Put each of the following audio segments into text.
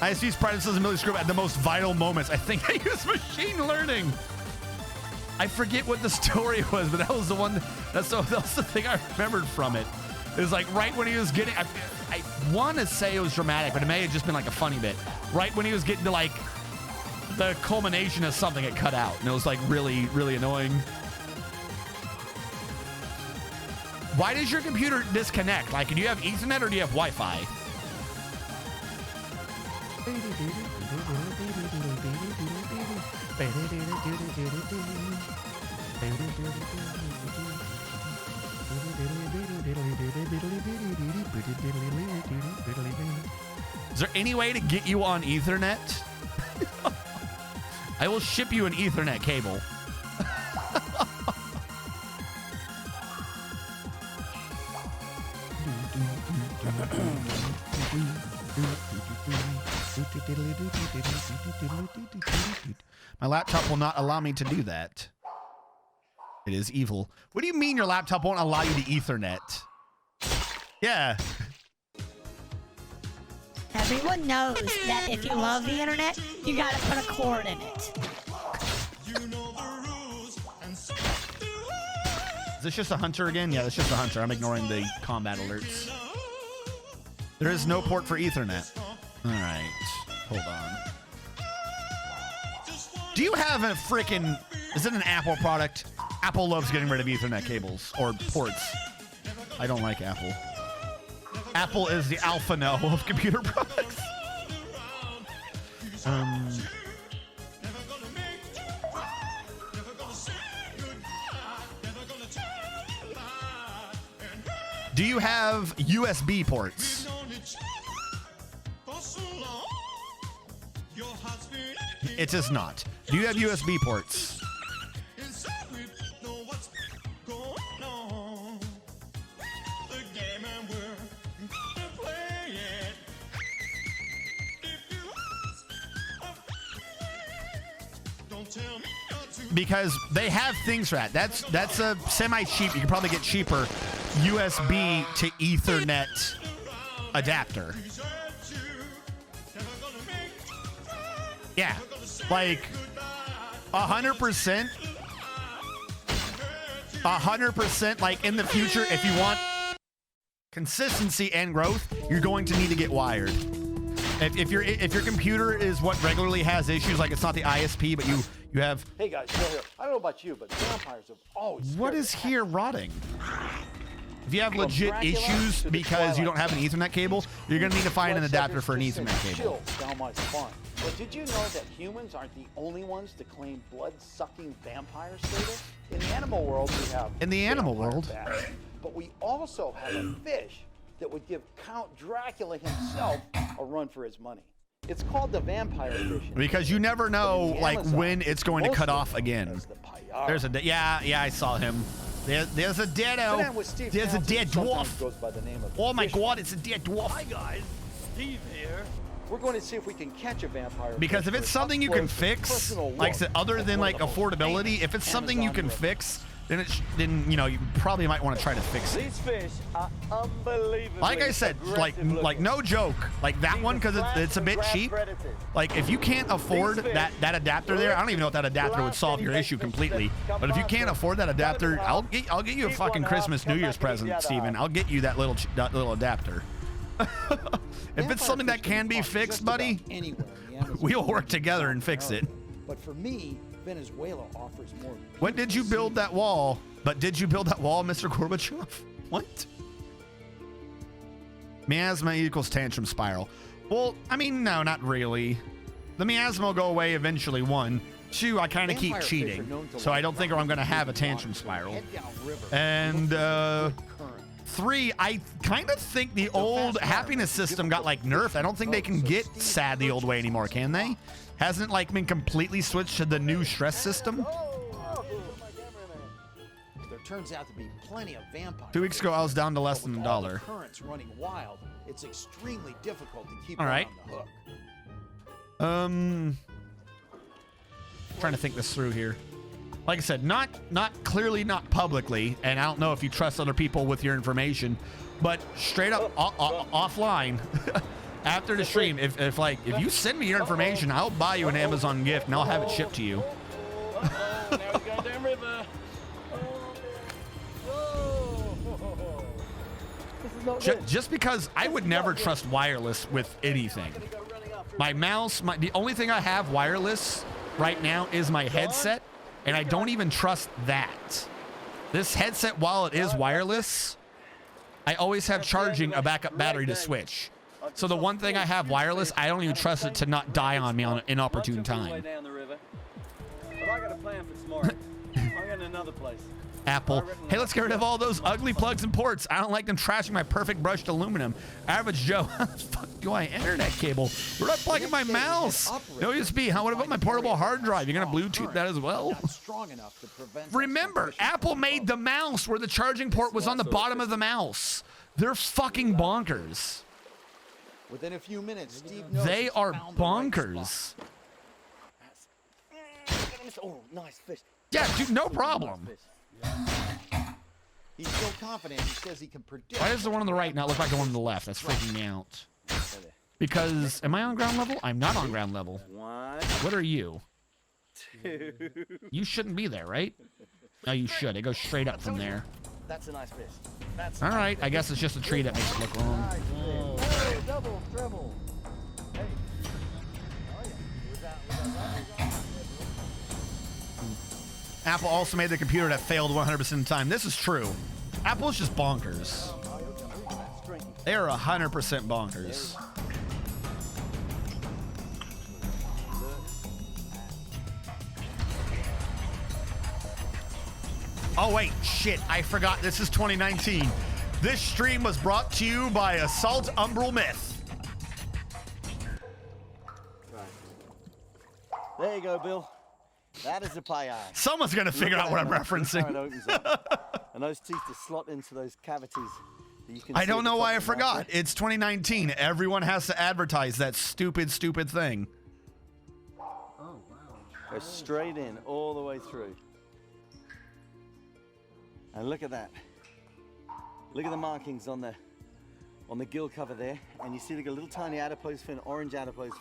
ISP's pride themselves in military school at the most vital moments. I think they use machine learning. I forget what the story was, but that was the one. That was the thing I remembered from it. It was like right when he was getting. I want to say it was dramatic, but it may have just been like a funny bit. Right when he was getting to like the culmination of something, it cut out, and it was like really, really annoying. Why does your computer disconnect? Like, do you have Ethernet or do you have Wi-Fi? Is there any way to get you on Ethernet? I will ship you an Ethernet cable. My laptop will not allow me to do that. It is evil. What do you mean your laptop won't allow you to Ethernet? Yeah. Everyone knows that if you love the internet, you gotta put a cord in it. Is this just a hunter again? Yeah, it's just a hunter. I'm ignoring the combat alerts. There is no port for Ethernet. All right, hold on. Do you have a freaking, is it an Apple product? Apple loves getting rid of Ethernet cables or ports. I don't like Apple. Apple is the alpha no of computer products. Do you have USB ports? It is not. Do you have USB ports? Because they have things for that. That's a semi-cheap. You can probably get cheaper USB to Ethernet adapter. Yeah, like 100%. 100%. Like in the future, if you want consistency and growth, you're going to need to get wired. If your computer is what regularly has issues, like it's not the ISP, but you have. Hey guys, Phil here. I don't know about you, but vampires have always. What is here rotting? If you have legit issues because you don't have an Ethernet cable, you're gonna need to find an adapter for an Ethernet cable. Down my spine. But did you know that humans aren't the only ones to claim blood-sucking vampire status? In the animal world, we have. In the animal world. Bats, but we also have a fish that would give Count Dracula himself a run for his money. It's called the vampire fish. Because you never know, like, when it's going to cut off again. There's a yeah, I saw him. There's a deado. There's a dead dwarf. Oh my God, it's a dead dwarf. Hi guys, Steve here. We're going to see if we can catch a vampire. Because if it's something you can fix, like I said, other than like affordability, if it's something you can fix, then you know you probably might want to try to fix it. These fish are unbelievable. Like I said, like no joke, like that one because it's a bit cheap. Like if you can't afford that adapter there, I don't even know if that adapter would solve your issue completely. But if you can't afford that adapter, I'll get you a fucking Christmas New Year's present, Steven. I'll get you that little adapter. If it's something that can be fixed, buddy, we'll work together and fix it. But for me, Venezuela offers more. What did you build that wall? But did you build that wall, Mr. Gorbachev? What? Miasma equals tantrum spiral. Well, I mean, no, not really. The miasma will go away eventually, 1. 2, I kind of keep cheating. So I don't think I'm going to have a tantrum spiral. And 3, I kind of think the old happiness system got like nerfed. I don't think they can get sad the old way anymore, can they? Hasn't like been completely switched to the new stress system? There turns out to be plenty of vampires. 2 weeks ago, I was down to less than $1. Currents running wild. It's extremely difficult to keep all right on the hook. Trying to think this through here. Like I said, not clearly, not publicly, and I don't know if you trust other people with your information, but straight up offline. After the stream, if you send me your information, I'll buy you an Amazon gift and I'll have it shipped to you. Now we're going downriver. Just because I would never trust wireless with anything. My mouse, the only thing I have wireless right now is my headset, and I don't even trust that. This headset, while it is wireless, I always have charging a backup battery to switch. So the one thing I have wireless, I don't even trust it to not die on me on an inopportune time. But I got a plan for tomorrow. I'm going to another place. Apple. Hey, let's get rid of all those ugly plugs and ports. I don't like them trashing my perfect brushed aluminum. Average Joe. How the fuck do I internet cable? Where do I plug in my mouse? No USB. What about my portable hard drive? You're going to Bluetooth that as well? Remember, Apple made the mouse where the charging port was on the bottom of the mouse. They're fucking bonkers. Within a few minutes, Steve they are bonkers. Oh, nice fish. Yeah, dude, no problem. He's so confident, he says he can predict. Why does the one on the right not look like the one on the left? That's freaking me out. Because, am I on ground level? I'm not on ground level. What are you? You shouldn't be there, right? No, you should. It goes straight up from there. That's a nice fish. All right, I guess it's just a tree that makes it look wrong. Hey, double, treble. Hey. Oh, yeah. Apple also made the computer that failed 100% of the time. This is true. Apple's just bonkers. They are 100% bonkers. Oh, wait, shit. I forgot. This is 2019. This stream was brought to you by Assault Umbral Myth. There you go, Bill. That is a pie eye. Someone's going to figure out what I'm referencing. And those teeth to slot into those cavities. You can I don't know why I forgot. It's 2019. Everyone has to advertise that stupid, stupid thing. Oh, wow. Go straight in, all the way through. And look at that. Look at the markings on the gill cover there. And you see like a little tiny adipose fin, orange adipose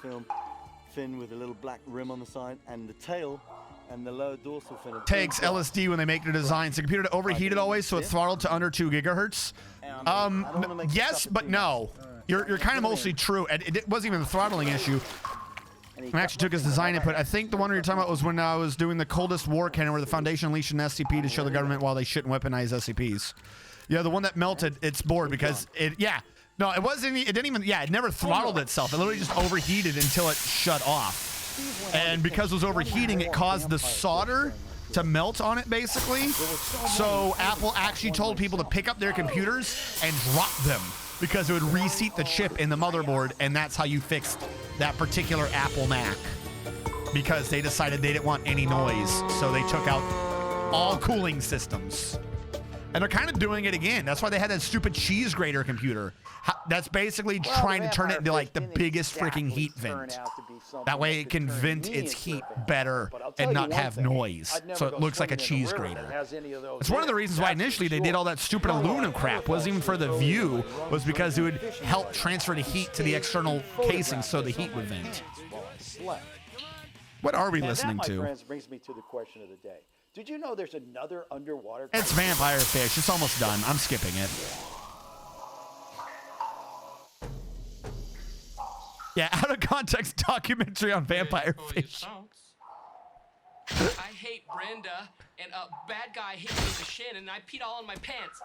fin with a little black rim on the side, and the tail and the lower dorsal fin. Takes LSD when they make their designs. The computer overheated always, so it's throttled to under 2 gigahertz. Yes, but no. You're kind of mostly true. And it wasn't even the throttling issue. I actually took his design input. I think the one you're talking about was when I was doing the coldest war cannon where the Foundation unleashed an SCP to show the government why they shouldn't weaponize SCPs. Yeah, the one that melted its board because it never throttled itself. It literally just overheated until it shut off. And because it was overheating, it caused the solder to melt on it, basically. So Apple actually told people to pick up their computers and drop them because it would reseat the chip in the motherboard, and that's how you fixed that particular Apple Mac. Because they decided they didn't want any noise, so they took out all cooling systems. And they're kind of doing it again. That's why they had that stupid cheese grater computer. That's basically trying to turn it into like the biggest freaking heat vent. That way it can vent its heat better and not have noise. So it looks like a cheese grater. It's one of the reasons why initially they did all that stupid aluminum crap. Wasn't even for the view, was because it would help transfer the heat to the external casing so the heat would vent. What are we listening to? That, my friends, brings me to the question of the day. Did you know there's another underwater... It's Vampire Fish. It's almost done. I'm skipping it. Yeah, out of context documentary on Vampire Fish. I hate Brenda, and a bad guy hit me in the shin, and I peed all on my pants.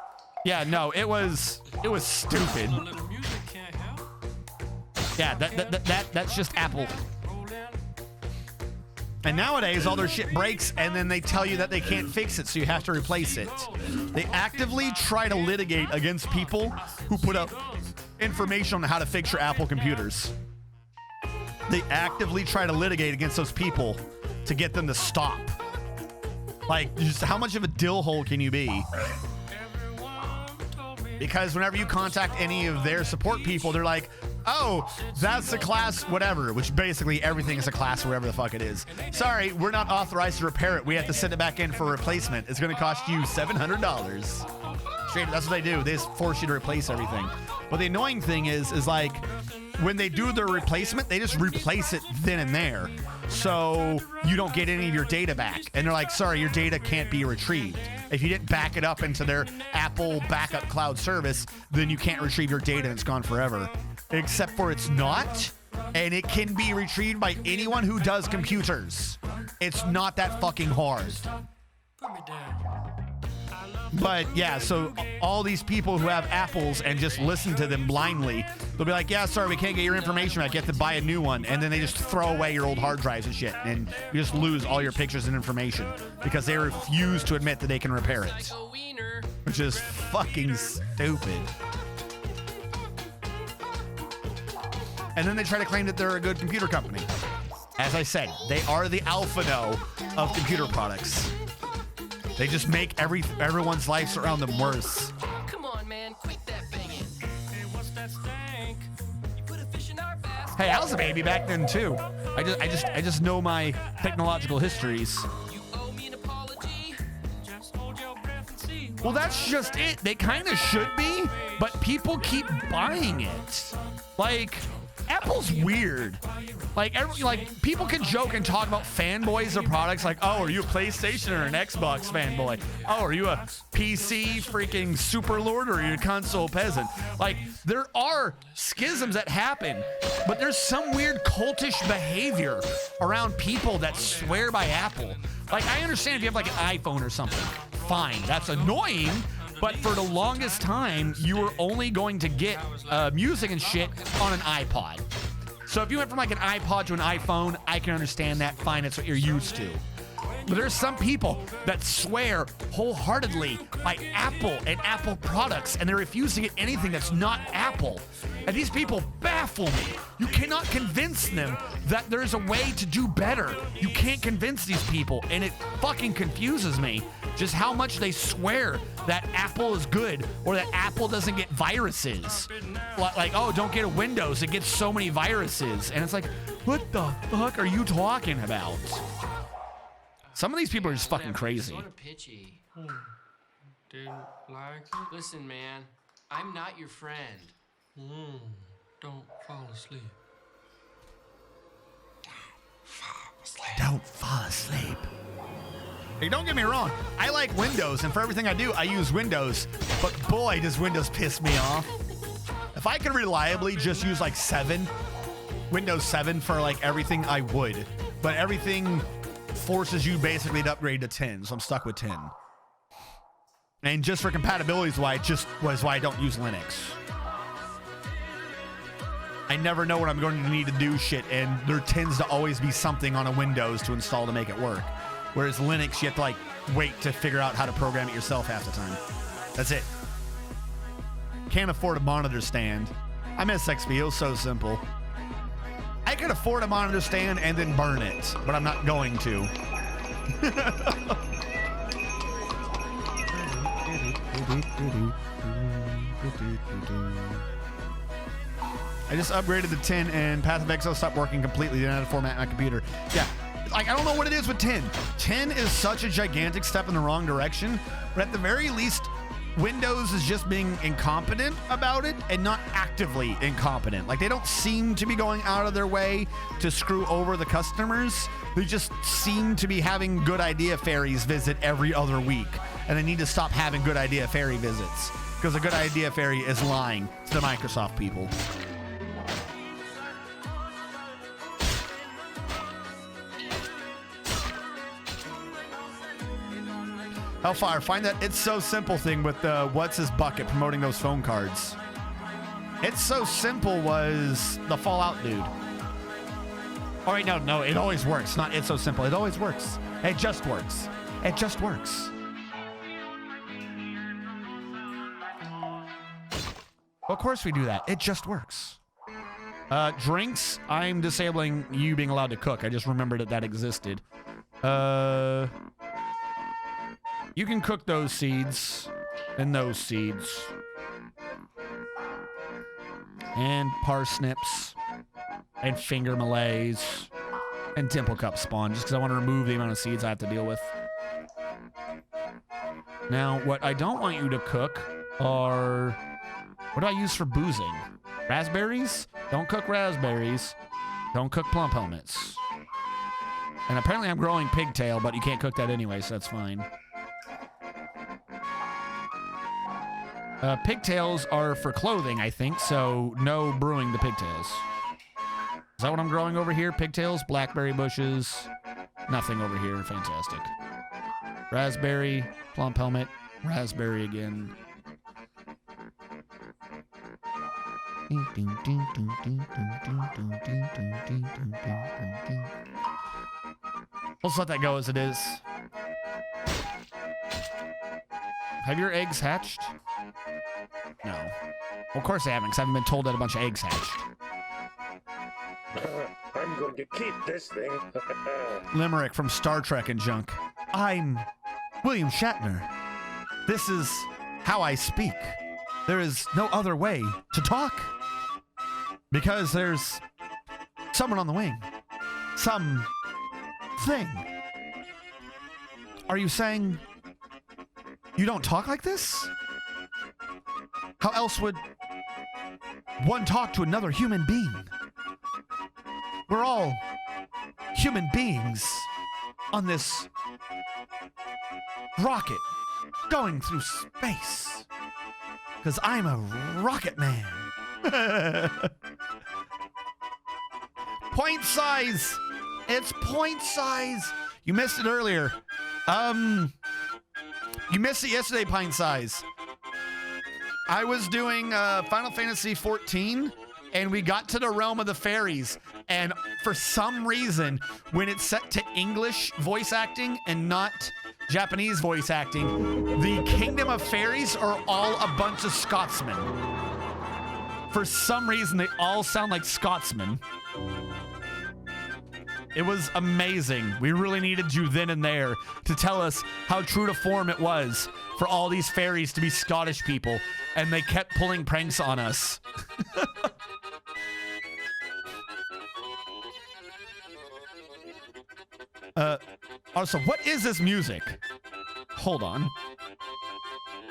Yeah, no, it was stupid. Yeah, that's just Apple. And nowadays, all their shit breaks, and then they tell you that they can't fix it, so you have to replace it. They actively try to litigate against people who put up information on how to fix your Apple computers. They actively try to litigate against those people to get them to stop. Like, just how much of a dill hole can you be? Because whenever you contact any of their support people, they're like, oh, that's the class whatever, which basically everything is a class wherever the fuck it is. Sorry, we're not authorized to repair it. We have to send it back in for replacement. It's going to cost you $700. Straight, that's what they do. They just force you to replace everything. But the annoying thing is like, when they do their replacement, they just replace it then and there. So you don't get any of your data back. And they're like, sorry, your data can't be retrieved. If you didn't back it up into their Apple backup cloud service, then you can't retrieve your data and it's gone forever. Except for it's not. And it can be retrieved by anyone who does computers. It's not that fucking hard. But yeah, so all these people who have Apples and just listen to them blindly, they'll be like, yeah, sorry, we can't get your information back. You have to buy a new one. And then they just throw away your old hard drives and shit. And you just lose all your pictures and information because they refuse to admit that they can repair it. Which is fucking stupid. And then they try to claim that they're a good computer company. As I said, they are the alpha of computer products. They just make everyone's lives around them worse. Come on, man, quit that banging. Hey, what's that stank? You put a fish in our basket. Hey, I was a baby back then too. I just know my technological histories. You owe me an apology. Just hold your breath and see. Well, that's just it. They kind of should be, but people keep buying it. Like, Apple's weird. Like people can joke and talk about fanboys of products like, oh, are you a PlayStation or an Xbox fanboy? Oh, are you a PC freaking super lord or are you a console peasant? Like, there are schisms that happen, but there's some weird cultish behavior around people that swear by Apple. Like, I understand if you have like an iPhone or something, fine, that's annoying. But for the longest time, you were only going to get music and shit on an iPod. So if you went from like an iPod to an iPhone, I can understand that. Fine, it's what you're used to. But there's some people that swear wholeheartedly by Apple and Apple products, and they refuse to get anything that's not Apple. And these people baffle me. You cannot convince them that there's a way to do better. You can't convince these people, and it fucking confuses me just how much they swear that Apple is good or that Apple doesn't get viruses. Like, oh, don't get a Windows, it gets so many viruses. And it's like, what the fuck are you talking about? Some of these people are just fucking crazy. Sort of pitchy. Didn't like it? Listen, man, I'm not your friend. Don't fall asleep. Don't fall asleep. Hey, don't get me wrong. I like Windows, and for everything I do, I use Windows. But boy, does Windows piss me off. If I could reliably just use like Windows 7 for like everything, I would. But everything forces you basically to upgrade to 10, so I'm stuck with 10. And just for compatibility is why I don't use Linux. I never know what I'm going to need to do shit, and there tends to always be something on a Windows to install to make it work. Whereas Linux, you have to like wait to figure out how to program it yourself half the time. That's it. Can't afford a monitor stand. I miss XP. It was so simple. I could afford a monitor stand and then burn it, but I'm not going to. I just upgraded the 10 and Path of Exile stopped working completely. Didn't have to format my computer. Yeah. Like, I don't know what it is with 10. 10 is such a gigantic step in the wrong direction, but at the very least, Windows is just being incompetent about it and not actively incompetent. Like, they don't seem to be going out of their way to screw over the customers. They just seem to be having good idea fairies visit every other week. And they need to stop having good idea fairy visits because a good idea fairy is lying to the Microsoft people. Hellfire, find that It's So Simple thing with What's His Bucket promoting those phone cards. It's So Simple was the Fallout dude. All right, no, it always works. Not It's So Simple. It always works. It just works. It just works. Of course we do that. It just works. Drinks, I'm disabling you being allowed to cook. I just remembered that existed. You can cook those seeds and those seeds. And parsnips and finger malays and Temple Cup spawn, just because I want to remove the amount of seeds I have to deal with. Now, what I don't want you to cook are... What do I use for boozing? Raspberries? Don't cook raspberries. Don't cook plump helmets. And apparently I'm growing pigtail, but you can't cook that anyway, so that's fine. Pigtails are for clothing, I think, so no brewing the pigtails. Is that what I'm growing over here? Pigtails, blackberry bushes, nothing over here. Fantastic. Raspberry, plump helmet, raspberry again. Let's let that go as it is. Have your eggs hatched? No. Well, of course they haven't, because I haven't been told that a bunch of eggs hatched. I'm going to keep this thing. Limerick from Star Trek and junk. I'm William Shatner. This is how I speak. There is no other way to talk. Because there's someone on the wing. Some thing. Are you saying you don't talk like this? How else would one talk to another human being? We're all human beings on this rocket going through space. Because I'm a rocket man. Point size. It's point size. You missed it earlier. You missed it yesterday, pint size. I was doing Final Fantasy 14, and we got to the realm of the fairies. And for some reason, when it's set to English voice acting and not Japanese voice acting, the Kingdom of Fairies are all a bunch of Scotsmen. For some reason, they all sound like Scotsmen. It was amazing. We really needed you then and there to tell us how true to form it was for all these fairies to be Scottish people, and they kept pulling pranks on us. Also, what is this music? Hold on.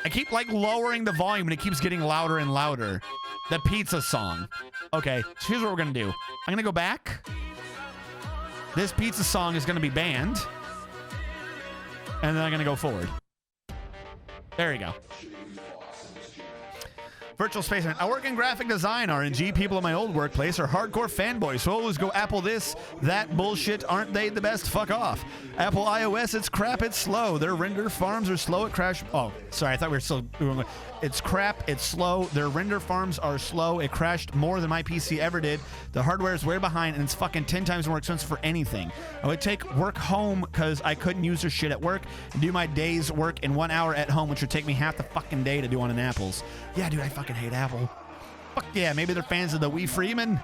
I keep like lowering the volume and it keeps getting louder and louder. The pizza song. Okay, so here's what we're gonna do. I'm gonna go back. This pizza song is gonna be banned. And then I'm gonna go forward. There you go. Virtual Spaceman. I work in graphic design, RNG. People at my old workplace are hardcore fanboys who always go Apple this, that bullshit. Aren't they the best? Fuck off. Apple iOS, it's crap, it's slow. Their render farms are slow, it crash. Oh, sorry, I thought we were still doing. It's crap, it's slow. Their render farms are slow. It crashed more than my PC ever did. The hardware is way behind, and it's fucking 10 times more expensive for anything. I would take work home because I couldn't use their shit at work and do my day's work in 1 hour at home, which would take me half the fucking day to do on an Apple's. Yeah, dude, I fucking hate Apple. Fuck yeah, maybe they're fans of the Wee Freeman.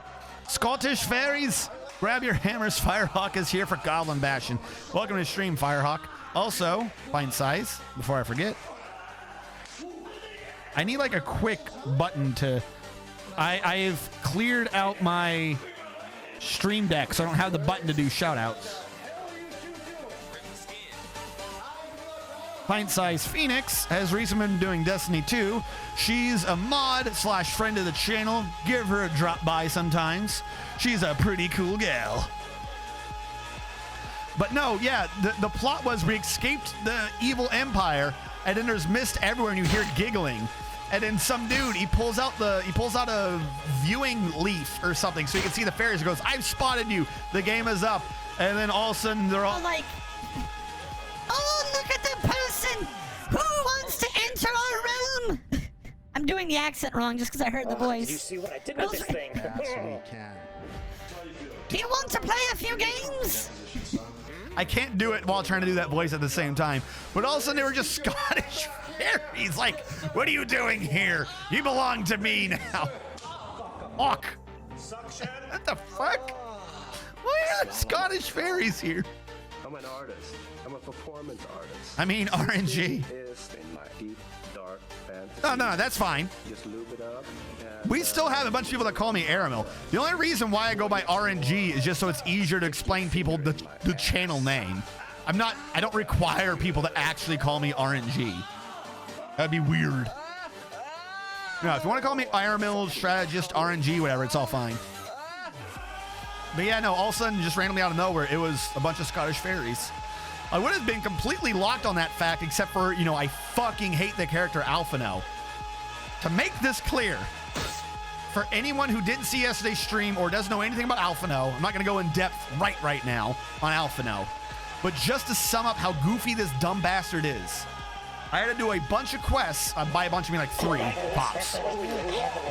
Scottish fairies, grab your hammers. Firehawk is here for Goblin Bashing. Welcome to the stream, Firehawk. Also, find size before I forget. I need like a quick button to. I've cleared out my stream deck, so I don't have the button to do shout outs. Pint Size Phoenix has recently been doing Destiny 2. She's a mod / friend of the channel. Give her a drop by sometimes. She's a pretty cool gal. But no, yeah, the plot was we escaped the evil empire, and then there's mist everywhere, and you hear giggling. And then some dude, he pulls out a viewing leaf or something, so you can see the fairies. He goes, "I've spotted you. The game is up." And then all of a sudden, they're all like, "Oh, look at the person who wants to enter our realm." I'm doing the accent wrong just because I heard the voice. Did you see what I did with this thing? Yes, we can. Do you want to play a few games? I can't do it while trying to do that voice at the same time. But all of a sudden, they were just Scottish fairies. Like, what are you doing here? You belong to me now. Fuck. What the fuck? Why are there Scottish fairies here? I'm an artist. I'm a performance artist. I mean, RNG. Is in my deep, dark fantasy. No, that's fine. Just lube it up. We still have a bunch of people that call me Aramil. The only reason why I go by RNG is just so it's easier to explain people the channel name. I don't require people to actually call me RNG. That'd be weird. No, if you want to call me Iron Mill, strategist, RNG, whatever, it's all fine. But yeah, no, all of a sudden, just randomly out of nowhere, it was a bunch of Scottish fairies. I would have been completely locked on that fact, except for, you know, I fucking hate the character Alphino. To make this clear, for anyone who didn't see yesterday's stream or doesn't know anything about Alphino, I'm not going to go in depth right now on Alphino, but just to sum up how goofy this dumb bastard is, I had to do a bunch of quests, by a bunch I mean like 3 pops,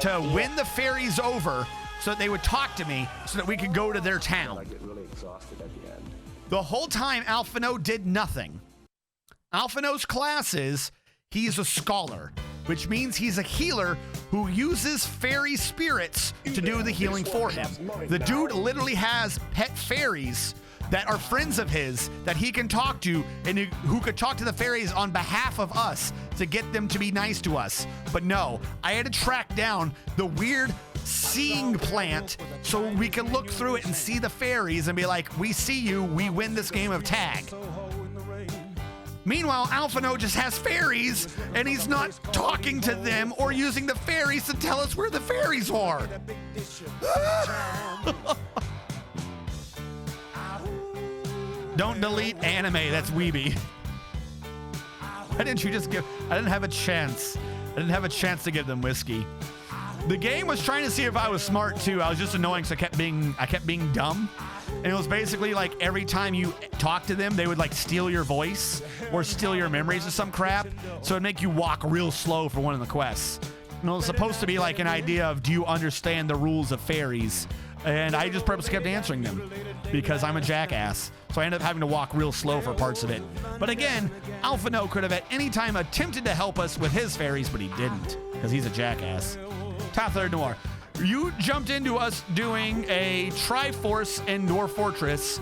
to win the fairies over so that they would talk to me so that we could go to their town. I get really exhausted at the end. The whole time, Alphino did nothing. Alphino's class is he's a scholar, which means he's a healer who uses fairy spirits to do the healing for him. The dude literally has pet fairies that are friends of his that he can talk to and who could talk to the fairies on behalf of us to get them to be nice to us. But no, I had to track down the weird seeing plant so we can look through it and see the fairies and be like, we see you, we win this game of tag. Meanwhile, Alphino just has fairies and he's not talking to them or using the fairies to tell us where the fairies are. Don't delete anime, that's weeby. Why didn't you just give, I didn't have a chance. I didn't have a chance to give them whiskey. The game was trying to see if I was smart too. I was just annoying, so I kept being dumb. And it was basically like every time you talk to them, they would like steal your voice or steal your memories or some crap. So it'd make you walk real slow for one of the quests. And it was supposed to be like an idea of, do you understand the rules of fairies? And I just purposely kept answering them because I'm a jackass. So I ended up having to walk real slow for parts of it. But again, Alphino could have at any time attempted to help us with his fairies, but he didn't because he's a jackass. Top third Noir. You jumped into us doing a Triforce in Dwarf Fortress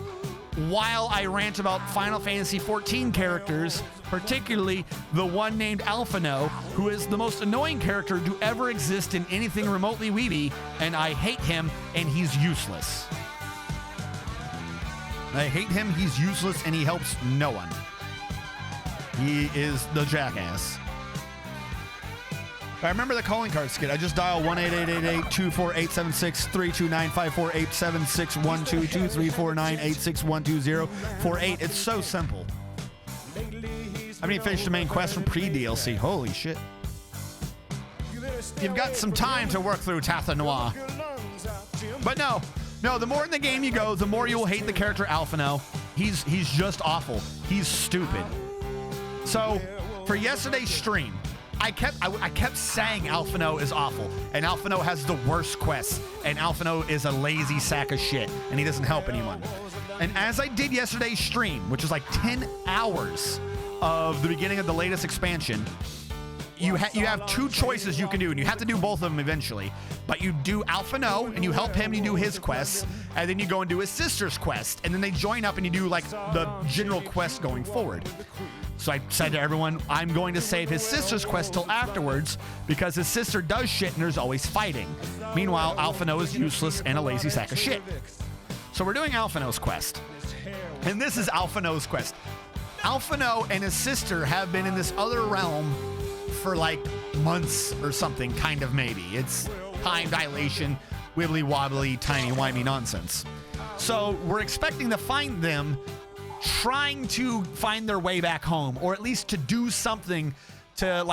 while I rant about Final Fantasy XIV characters, particularly the one named Alphino, who is the most annoying character to ever exist in anything remotely weeby, and I hate him, and he's useless. I hate him, he's useless, and he helps no one. He is the jackass. I remember the calling card skit. I just dial 1-888-826-3295-4876-122349-8612048. It's so simple. I haven't even finished the main quest from pre-DLC. Holy shit. You've got some time to work through Tatha Noir. But no, the more in the game you go, the more you will hate the character Alphino. He's just awful. He's stupid. So, for yesterday's stream, I kept saying Alphino is awful, and Alphino has the worst quests, and Alphino is a lazy sack of shit, and he doesn't help anyone. And as I did yesterday's stream, which was like 10 hours of the beginning of the latest expansion, you have 2 choices you can do, and you have to do both of them eventually. But you do Alphino, and you help him, you do his quests, and then you go and do his sister's quest, and then they join up and you do like the general quest going forward. So I said to everyone, I'm going to save his sister's quest till afterwards because his sister does shit and there's always fighting. Meanwhile, Alphino is useless and a lazy sack of shit. So we're doing Alphino's quest. And this is Alphino's quest. Alphino and his sister have been in this other realm for like months or something, kind of maybe. It's time dilation, wibbly wobbly, timey-wimey nonsense. So we're expecting to find them trying to find their way back home, or at least to do something to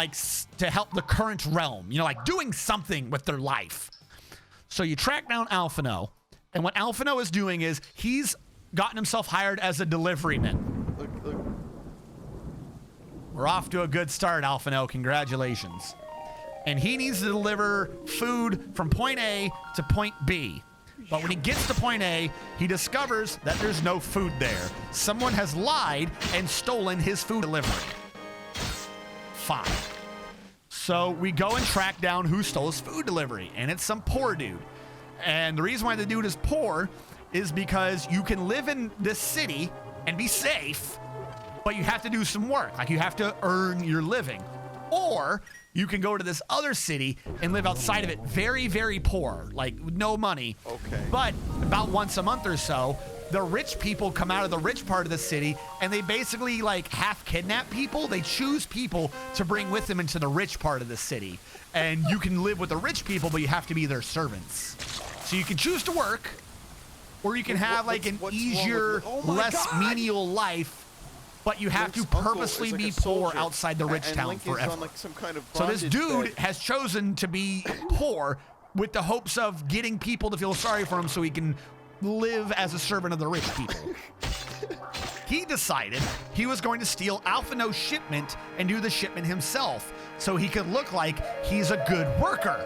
help the current realm, you know, like doing something with their life. So you track down Alphino, and what Alphino is doing is he's gotten himself hired as a deliveryman. Look. We're off to a good start, Alphino. Congratulations. And he needs to deliver food from point A to point B. But when he gets to point A, he discovers that there's no food there. Someone has lied and stolen his food delivery. Fine. So we go and track down who stole his food delivery, and it's some poor dude. And the reason why the dude is poor is because you can live in this city and be safe, but you have to do some work. Like, you have to earn your living. Or you can go to this other city and live outside of it very, very poor, like no money. Okay. But about once a month or so, the rich people come out of the rich part of the city, and they basically like half kidnap people. They choose people to bring with them into the rich part of the city. And you can live with the rich people, but you have to be their servants. So you can choose to work, or you can have like an easier, less menial life, but you have to purposely be poor outside the rich town forever. So this dude has chosen to be poor with the hopes of getting people to feel sorry for him so he can live as a servant of the rich people. He decided he was going to steal Alphino's shipment and do the shipment himself so he could look like he's a good worker.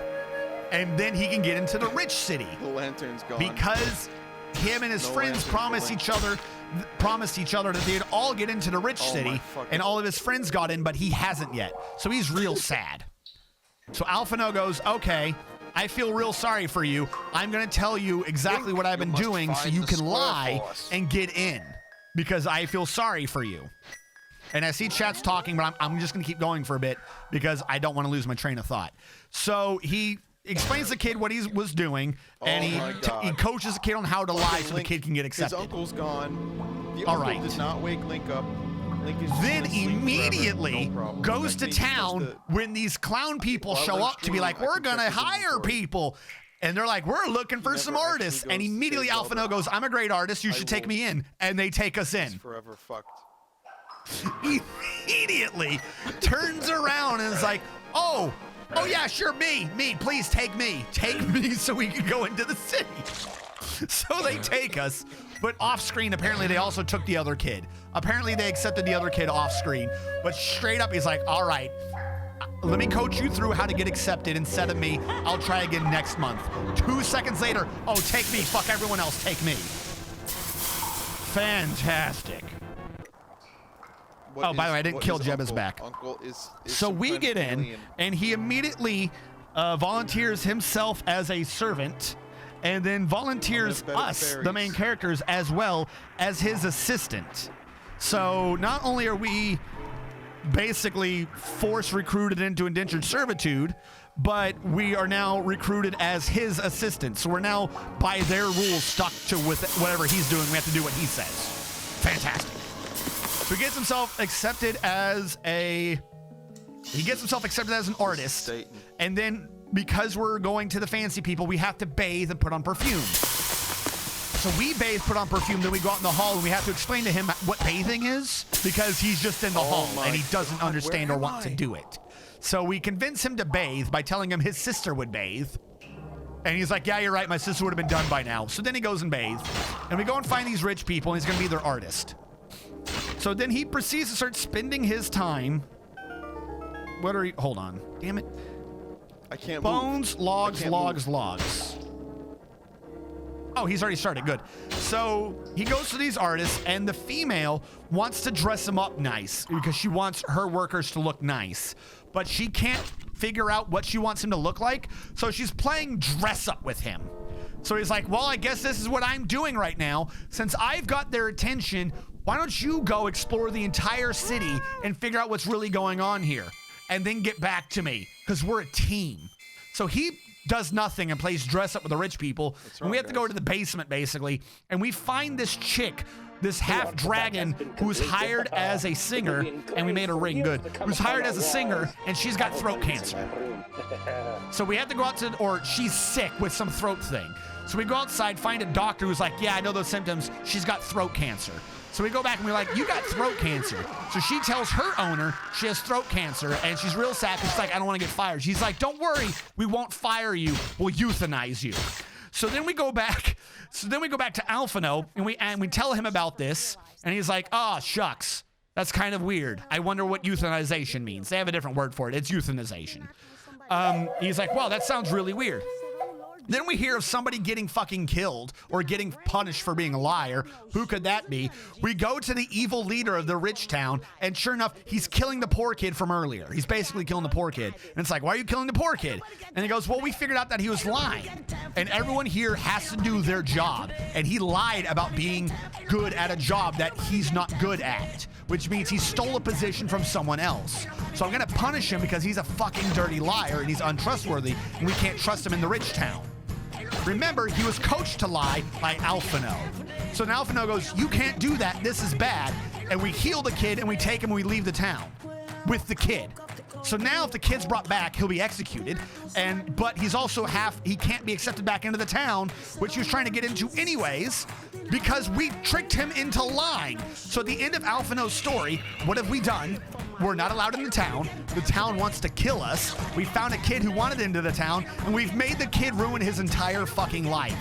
And then he can get into the rich city. The lantern's gone. Because him and his friends promised each other that they'd all get into the rich city, and all of his friends got in, but he hasn't yet. So he's real sad. So Alphino goes, okay, I feel real sorry for you. I'm going to tell you exactly what I've been doing so you can lie and get in, because I feel sorry for you. And I see chat's talking, but I'm just going to keep going for a bit because I don't want to lose my train of thought. So he explains to the kid what he was doing, and he coaches the kid on how to lie so the kid can get accepted. His uncle's gone. The All uncle right. did not wake Link up. Link is Then just asleep immediately forever. No problem. goes to Like, maybe town just when these clown people While show Link's up to be like, dreaming, I we're can going to check his hire inventory. people. And they're like, we're looking for some never artists. actually And goes to immediately save Zelda. Alphino goes, I'm a great artist. You should take me in. And they take us in. He's forever fucked. Immediately turns around and is like, oh yeah, sure, me, please take me so we can go into the city. So they take us, but off screen, apparently they also took the other kid. Apparently they accepted the other kid off screen, but straight up he's like, all right, let me coach you through how to get accepted instead of me. I'll try again next month. 2 seconds later, oh, take me, fuck everyone else, take me. Fantastic. By the way, I didn't kill Jebba's back. Uncle is So some we kind get of in, alien. and he immediately volunteers himself as a servant, and then volunteers bed of us, fairies. the main characters, as well as his assistant. So not only are we basically force recruited into indentured servitude, but we are now recruited as his assistant. So we're now, by their rules, stuck to with whatever he's doing. We have to do what he says. Fantastic. So he gets himself accepted as an artist, Satan. and then because we're going to the fancy people, we have to bathe and put on perfume. So we bathe, put on perfume, then we go out in the hall, and we have to explain to him what bathing is, because he's just in the hall and he doesn't understand or want to do it. So we convince him to bathe by telling him his sister would bathe. And he's like, yeah, you're right, my sister would have been done by now. So then he goes and bathes, and we go and find these rich people, and he's going to be their artist. So then he proceeds to start spending his time. Hold on. Damn it. I can't Bones, move. logs, I can't logs, logs. Oh, he's already started. Good. So he goes to these artists, and the female wants to dress him up nice because she wants her workers to look nice. But she can't figure out what she wants him to look like, so she's playing dress up with him. So he's like, well, I guess this is what I'm doing right now. Since I've got their attention, why don't you go explore the entire city and figure out what's really going on here? And then get back to me, because we're a team. So he does nothing and plays dress up with the rich people. And we have to go to the basement, basically. And we find this chick, this half dragon, who's hired as a singer. And we made her ring good. Who's hired as a singer, and she's got throat cancer. So we have to go out to, or she's sick with some throat thing. So we go outside, find a doctor who's like, yeah, I know those symptoms. She's got throat cancer. So we go back and we're like, you got throat cancer. So she tells her owner she has throat cancer, and she's real sad because she's like, I don't want to get fired. She's like, don't worry, we won't fire you. We'll euthanize you. So then we go back. to Alphino, and we tell him about this, and he's like, oh, shucks. That's kind of weird. I wonder what euthanization means. They have a different word for it. It's euthanization. He's like, wow, that sounds really weird. Then we hear of somebody getting fucking killed or getting punished for being a liar. Who could that be? We go to the evil leader of the rich town, and sure enough, he's killing the poor kid from earlier. He's basically killing the poor kid. And it's like, why are you killing the poor kid? And he goes, well, we figured out that he was lying. And everyone here has to do their job. And he lied about being good at a job that he's not good at, which means he stole a position from someone else. So I'm going to punish him because he's a fucking dirty liar and he's untrustworthy, and we can't trust him in the rich town. Remember, he was coached to lie by Alphino. So So then Alphino goes, you can't do that. This is bad. And we heal the kid and we take him and we leave the town with the kid. So now if the kid's brought back, he'll be executed. But he's also he can't be accepted back into the town, which he was trying to get into anyways, because we tricked him into lying. So at the end of Alphino's story, what have we done? We're not allowed in the town. The town wants to kill us. We found a kid who wanted into the town, and we've made the kid ruin his entire fucking life.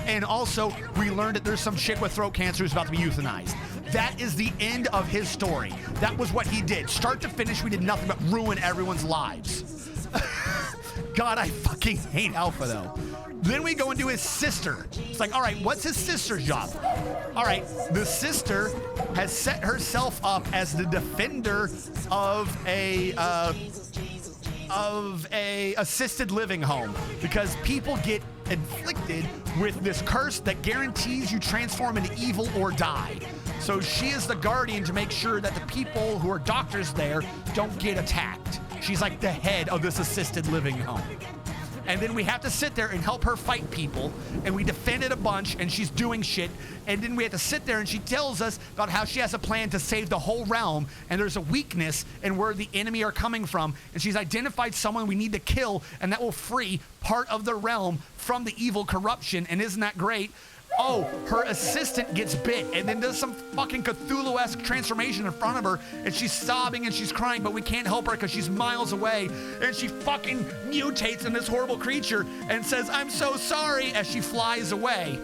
And also, we learned that there's some chick with throat cancer who's about to be euthanized. That is the end of his story. That was what he did. Start to finish, we did nothing but ruin everyone's lives. God, I fucking hate Alphino. Then we go into his sister. It's like, all right, what's his sister's job? All right, the sister has set herself up as the defender of a assisted living home because people get inflicted with this curse that guarantees you transform into evil or die. So she is the guardian to make sure that the people who are doctors there don't get attacked. She's like the head of this assisted living home. And then we have to sit there and help her fight people, and we defend it a bunch, and she's doing shit, and then we have to sit there and she tells us about how she has a plan to save the whole realm, and there's a weakness in where the enemy are coming from, and she's identified someone we need to kill, and that will free part of the realm from the evil corruption. And isn't that great? Oh, her assistant gets bit and then does some fucking Cthulhu-esque transformation in front of her, and she's sobbing and she's crying, but we can't help her because she's miles away, and she fucking mutates in this horrible creature and says, I'm so sorry, as she flies away.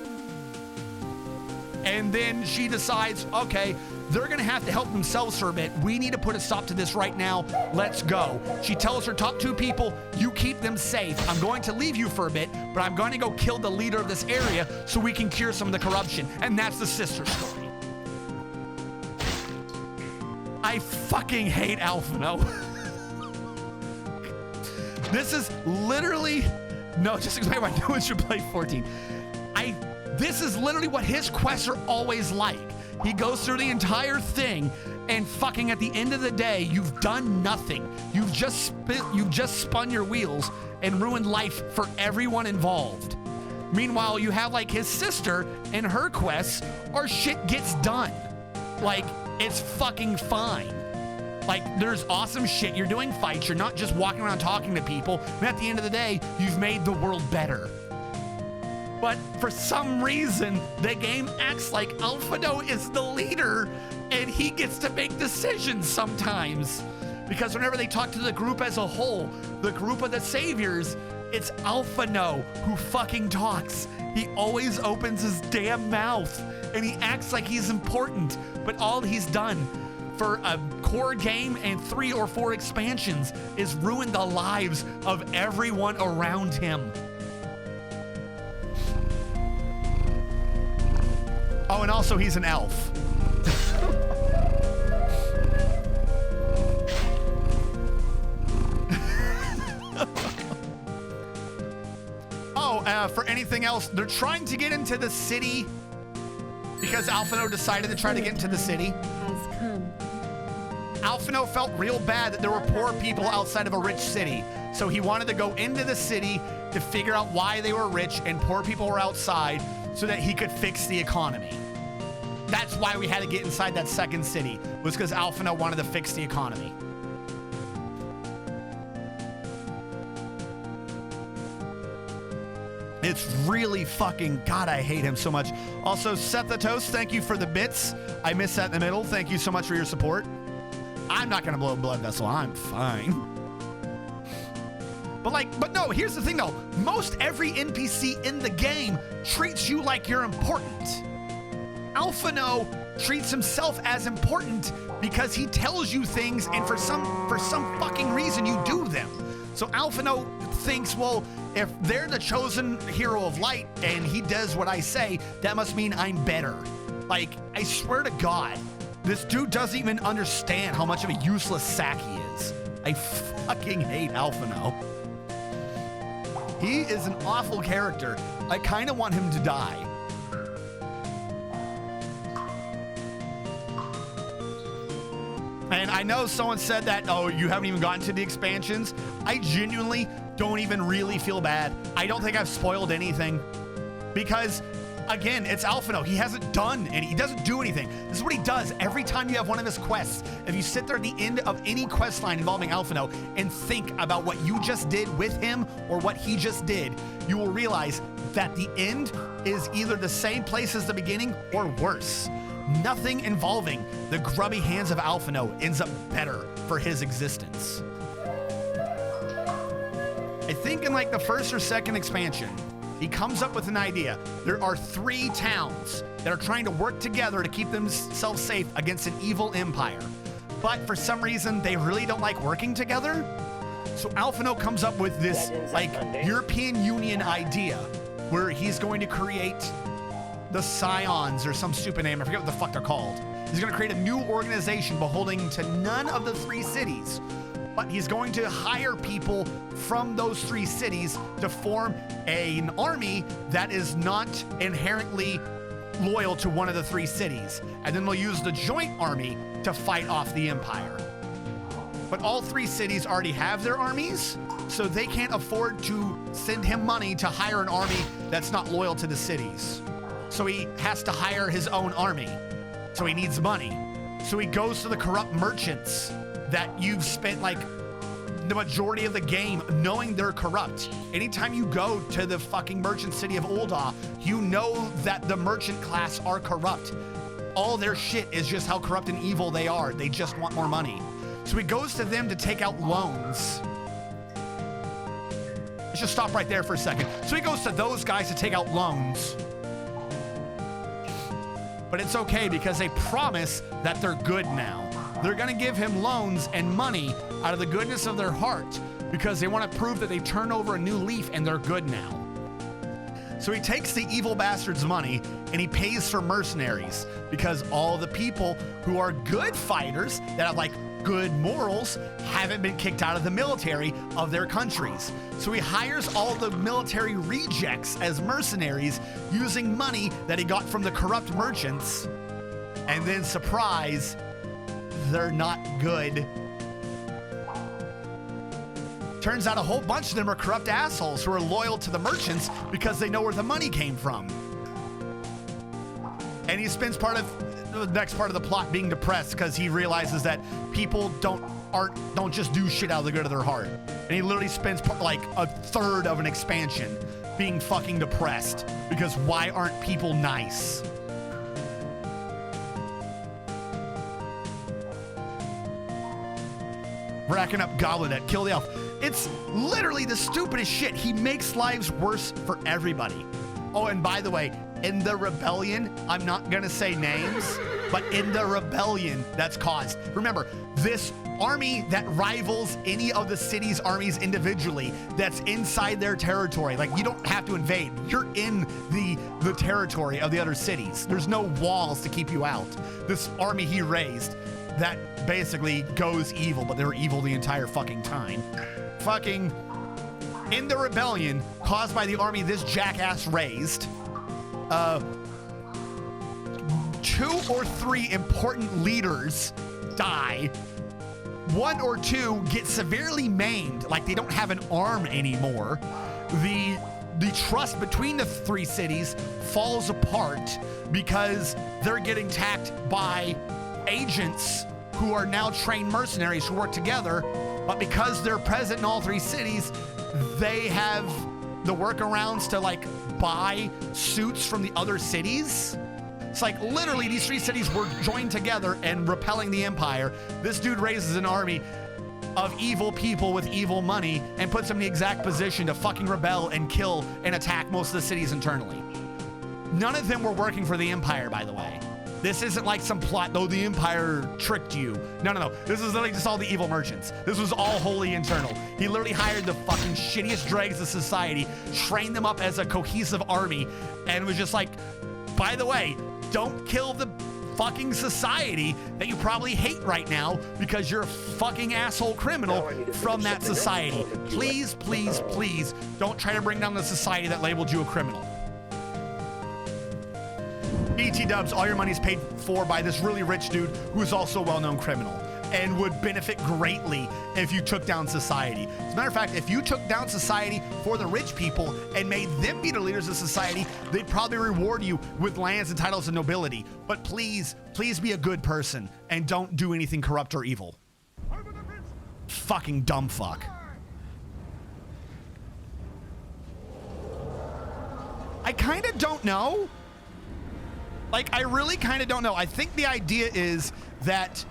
And then she decides, okay, they're gonna have to help themselves for a bit. We need to put a stop to this right now. Let's go. She tells her top 2 people, you keep them safe. I'm going to leave you for a bit, but I'm going to go kill the leader of this area so we can cure some of the corruption. And that's the sister story. I fucking hate Alphino. This is literally, no, just explain why no one should play 14. This is literally what his quests are always like. He goes through the entire thing, and fucking at the end of the day, you've done nothing. You've just spun your wheels and ruined life for everyone involved. Meanwhile, you have like his sister and her quests, or shit gets done. Like, it's fucking fine. Like, there's awesome shit. You're doing fights. You're not just walking around talking to people. And at the end of the day, you've made the world better. But for some reason, the game acts like Alphino is the leader and he gets to make decisions sometimes. Because whenever they talk to the group as a whole, the group of the saviors, it's Alphino who fucking talks. He always opens his damn mouth and he acts like he's important. But all he's done for a core game and 3 or 4 expansions is ruin the lives of everyone around him. Oh, and also he's an elf. For anything else, they're trying to get into the city because Alphino decided to try to get into the city. Alphino felt real bad that there were poor people outside of a rich city. So he wanted to go into the city to figure out why they were rich and poor people were outside so that he could fix the economy. That's why we had to get inside that second city, was because Alphino wanted to fix the economy. It's really fucking, God, I hate him so much. Also, Seth the Toast, thank you for the bits. I missed that in the middle. Thank you so much for your support. I'm not gonna blow a blood vessel, I'm fine. But no, here's the thing though. Most every NPC in the game treats you like you're important. Alphino treats himself as important because he tells you things and for some fucking reason you do them. So Alphino thinks, well, if they're the chosen hero of light and he does what I say, that must mean I'm better. Like, I swear to God, this dude doesn't even understand how much of a useless sack he is. I fucking hate Alphino. He is an awful character. I kind of want him to die. And I know someone said that, oh, you haven't even gotten to the expansions. I genuinely don't even really feel bad. I don't think I've spoiled anything because Again, it's Alphino. He hasn't done any, he doesn't do anything. This is what he does every time you have one of his quests. If you sit there at the end of any quest line involving Alphino and think about what you just did with him or what he just did, you will realize that the end is either the same place as the beginning or worse. Nothing involving the grubby hands of Alphino ends up better for his existence. I think in like the first or second expansion, he comes up with an idea. There are 3 towns that are trying to work together to keep themselves safe against an evil empire. But for some reason, they really don't like working together. So Alphino comes up with this like European Union idea where he's going to create the Scions or some stupid name. I forget what the fuck they're called. He's going to create a new organization beholding to none of the 3 cities. But he's going to hire people from those 3 cities to form an army that is not inherently loyal to one of the 3 cities. And then they'll use the joint army to fight off the empire. But all 3 cities already have their armies, so they can't afford to send him money to hire an army that's not loyal to the cities. So he has to hire his own army. So he needs money. So he goes to the corrupt merchants that you've spent like the majority of the game knowing they're corrupt. Anytime you go to the fucking merchant city of Ul'dah, you know that the merchant class are corrupt. All their shit is just how corrupt and evil they are. They just want more money. So he goes to them to take out loans. Let's just stop right there for a second. So he goes to those guys to take out loans. But it's okay because they promise that they're good now. They're going to give him loans and money out of the goodness of their heart because they want to prove that they turn over a new leaf and they're good now. So he takes the evil bastard's money and he pays for mercenaries because all the people who are good fighters that have like good morals haven't been kicked out of the military of their countries. So he hires all the military rejects as mercenaries using money that he got from the corrupt merchants. And then surprise, they're not good. Turns out a whole bunch of them are corrupt assholes who are loyal to the merchants because they know where the money came from. And he spends part of the next part of the plot being depressed because he realizes that people don't just do shit out of the good of their heart. And he literally spends like a third of an expansion being fucking depressed because why aren't people nice? Racking up Goblet, kill the elf. It's literally the stupidest shit. He makes lives worse for everybody. Oh, and by the way, in the rebellion, I'm not gonna say names, but in the rebellion that's caused. Remember, this army that rivals any of the city's armies individually, that's inside their territory. Like, you don't have to invade. You're in the territory of the other cities. There's no walls to keep you out. This army he raised that basically goes evil, but they were evil the entire fucking time. Fucking in the rebellion caused by the army this jackass raised, 2 or 3 important leaders die. 1 or 2 get severely maimed, like they don't have an arm anymore. The trust between the 3 cities falls apart because they're getting attacked by agents who are now trained mercenaries who work together, but because they're present in all 3 cities, they have the workarounds to like buy suits from the other cities. It's like literally these 3 cities were joined together and repelling the empire. This dude raises an army of evil people with evil money and puts them in the exact position to fucking rebel and kill and attack most of the cities internally. None of them were working for the empire, by the way. This isn't like some plot, though the empire tricked you. No. This is literally just all the evil merchants. This was all wholly internal. He literally hired the fucking shittiest dregs of society, trained them up as a cohesive army, and was just like, by the way, don't kill the fucking society that you probably hate right now because you're a fucking asshole criminal from that society. Please, please, please don't try to bring down the society that labeled you a criminal. BT dubs, all your money's paid for by this really rich dude who is also a well-known criminal. and would benefit greatly if you took down society. As a matter of fact, if you took down society for the rich people and made them be the leaders of society, they'd probably reward you with lands and titles and nobility. But please, please be a good person and don't do anything corrupt or evil. Fucking dumb fuck. I kind of don't know. Like, I really kind of don't know. I think the idea is that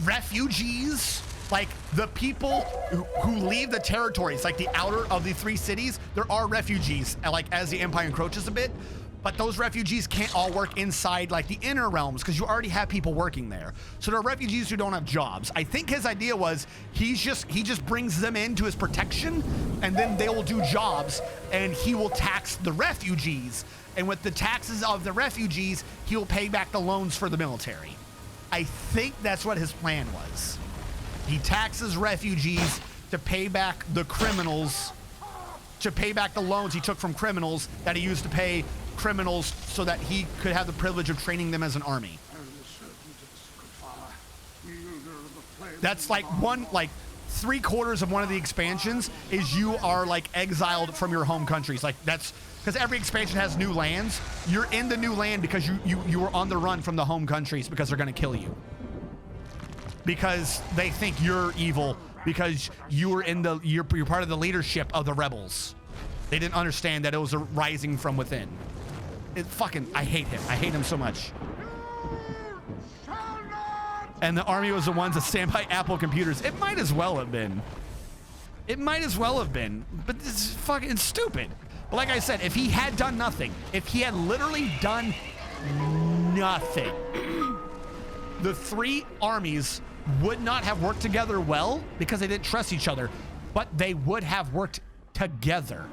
refugees, like the people who leave the territories, like the outer of the 3 cities, there are refugees, like as the Empire encroaches a bit, but those refugees can't all work inside like the inner realms because you already have people working there. So there are refugees who don't have jobs. I think his idea was he just brings them into his protection, and then they will do jobs, and he will tax the refugees. And with the taxes of the refugees, he will pay back the loans for the military. I think that's what his plan was. He taxes refugees to pay back the criminals, to pay back the loans he took from criminals that he used to pay criminals so that he could have the privilege of training them as an army. That's like like 3/4 of one of the expansions is you are like exiled from your home countries. Like that's because every expansion has new lands. You're in the new land because you were on the run from the home countries because they're going to kill you. Because they think you're evil because you're part of the leadership of the rebels. They didn't understand that it was a rising from within. I hate him. I hate him so much. And the army was the ones that stand by Apple computers. It might as well have been. It might as well have been. But this is fucking stupid. But like I said, if he had done nothing, if he had literally done nothing, the 3 armies would not have worked together well because they didn't trust each other, but they would have worked together.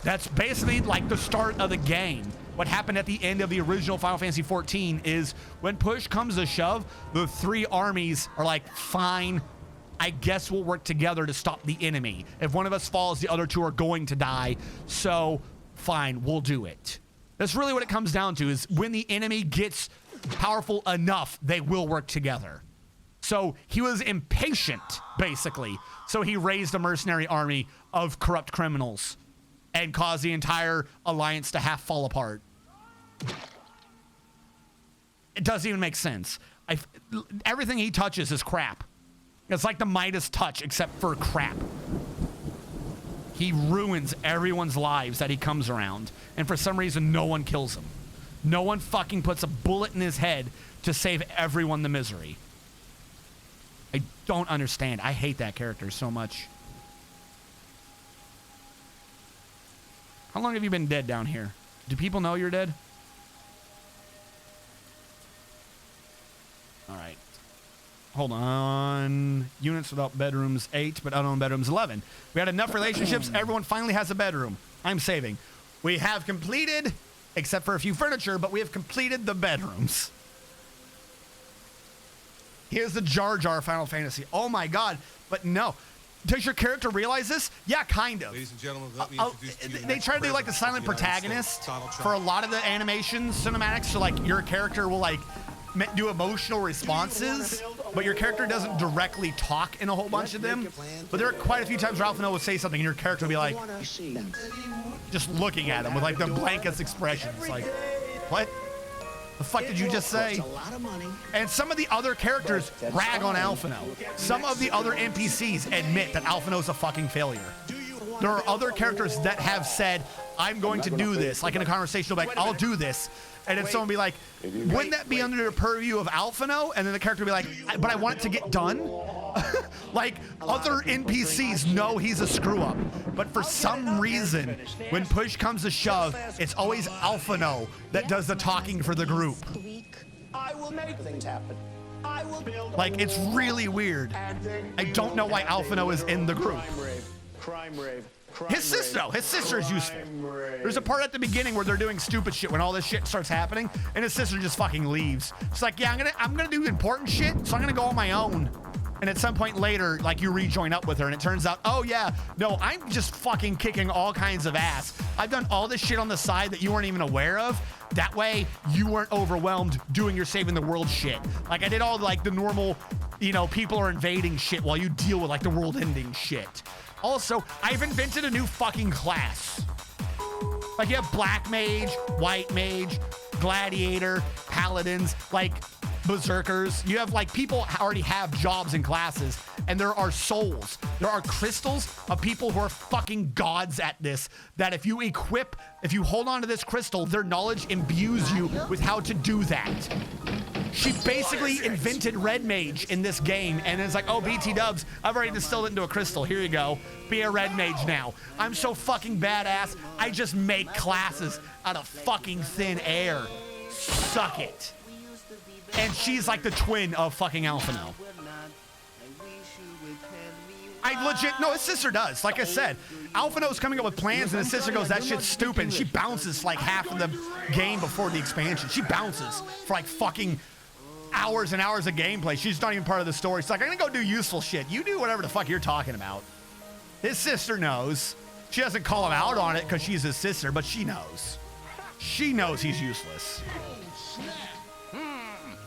That's basically like the start of the game. What happened at the end of the original Final Fantasy XIV is when push comes to shove, the 3 armies are like, fine, I guess we'll work together to stop the enemy. If one of us falls, the other 2 are going to die. So fine, we'll do it. That's really what it comes down to, is when the enemy gets powerful enough, they will work together. So he was impatient, basically. So he raised a mercenary army of corrupt criminals and caused the entire alliance to half fall apart. It doesn't even make sense. Everything he touches is crap. It's like the Midas touch, except for crap. He ruins everyone's lives that he comes around, and for some reason, no one kills him. No one fucking puts a bullet in his head to save everyone the misery. I don't understand. I hate that character so much. How long have you been dead down here? Do people know you're dead? All right. Hold on. Units without bedrooms, 8, but unknown bedrooms, 11. We had enough relationships. Everyone finally has a bedroom. I'm saving. We have completed, except for a few furniture, but we have completed the bedrooms. Here's the Jar Jar Final Fantasy. Oh my God. But no. Does your character realize this? Yeah, kind of. Ladies and gentlemen, let me introduce to you they try to do like the silent protagonist for a lot of the animations, cinematics. So like your character will like do emotional responses, but your character doesn't directly talk in a whole bunch of them. But there are quite a few times where Alphinaud will say something and your character will be like, just looking at him with like the blankest expressions. Like, what? The fuck did you just say? And some of the other characters rag on Alphinaud. Some of the other NPCs admit that Alphinaud's a fucking failure. There are other characters that have said, I'm going to do this. Like in a conversation, they'll be like, I'll do this. And then someone will be like, wouldn't that be under the purview of Alphinaud? And then the character will be like, but I want it to get done. Like other NPCs know he's a screw up. But for some reason, when push comes to shove, it's always Alphinaud that does the talking for the group. I will make things happen. I will build. Like, it's really weird. I don't know why Alphinaud is in the group. Crime rave. His sister is useful. There's a part at the beginning where they're doing stupid shit when all this shit starts happening, and his sister just fucking leaves. It's like, yeah, I'm gonna do important shit, so I'm gonna go on my own. And at some point later, like, you rejoin up with her, and it turns out, oh yeah, no, I'm just fucking kicking all kinds of ass. I've done all this shit on the side that you weren't even aware of. That way, you weren't overwhelmed doing your saving the world shit. Like, I did all, like, the normal you know, people are invading shit while you deal with like the world ending shit. Also, I've invented a new fucking class. Like you have black mage, white mage, gladiator, paladins, like berserkers. You have like people already have jobs and classes, and there are souls. There are crystals of people who are fucking gods at this, that if you hold on to this crystal, their knowledge imbues you with how to do that. She basically invented red mage in this game, and it's like, oh, BT dubs, I've already distilled it into a crystal. Here you go. Be a red mage now. I'm so fucking badass. I just make classes out of fucking thin air. Suck it. And she's like the twin of fucking Alphino. No, his sister does. Like I said, Alphino's coming up with plans, and his sister goes, that shit's stupid. And she bounces like half of the game before the expansion. She bounces for like fucking hours and hours of gameplay. She's not even part of the story. She's like, I'm gonna go do useful shit. You do whatever the fuck you're talking about. His sister knows. She doesn't call him out on it because she's his sister, but she knows. She knows he's useless.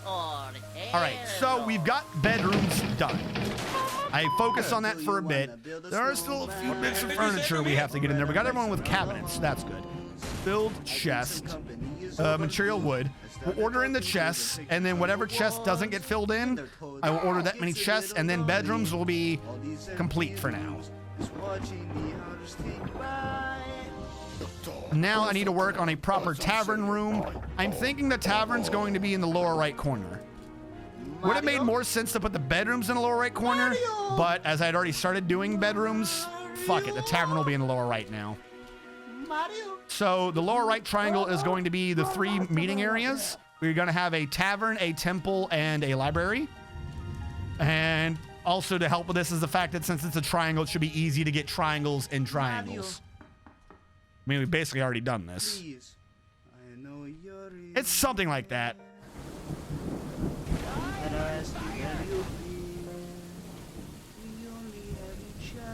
All right, so we've got bedrooms done. I focused on that for a bit. There are still a few bits of furniture we have to get in there. We got everyone with cabinets. That's good. Build chest. Material wood. We'll order in the chests, and then whatever chest doesn't get filled in, I will order that many chests, and then bedrooms will be complete for now. Now I need to work on a proper tavern room. I'm thinking the tavern's going to be in the lower right corner. Would have made more sense to put the bedrooms in the lower right corner, but as I'd already started doing bedrooms, fuck it, the tavern will be in the lower right now. So the lower right triangle is going to be the 3 meeting areas. We're going to have a tavern, a temple, and a library. And also to help with this is the fact that since it's a triangle, it should be easy to get triangles in triangles. I mean, we've basically already done this. It's something like that.